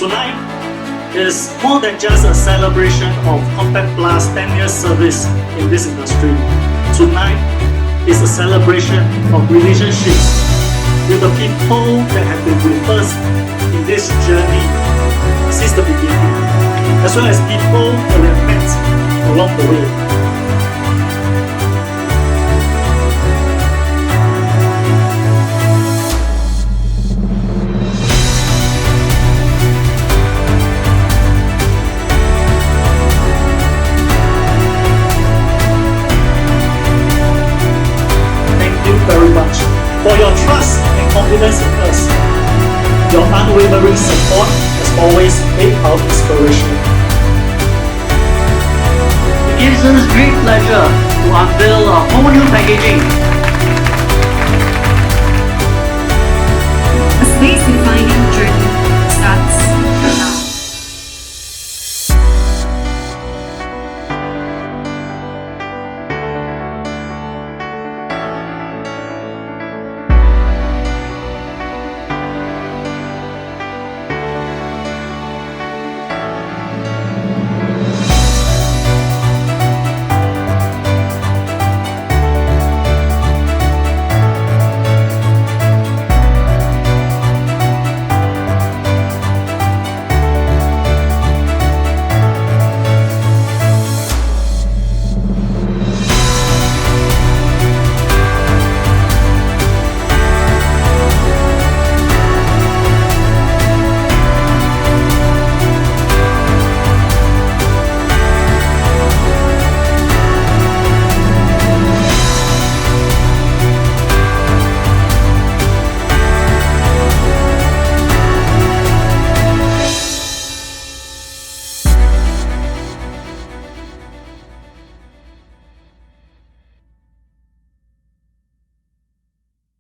Tonight is more than just a celebration of KompacPlus 10 years service in this industry. Tonight is a celebration of relationships with the people that have been with us in this journey since the beginning, as well as people that we have met along the way. Very much for your trust and confidence in us. Your unwavering support has always been our inspiration. It gives us great pleasure to unveil a whole new package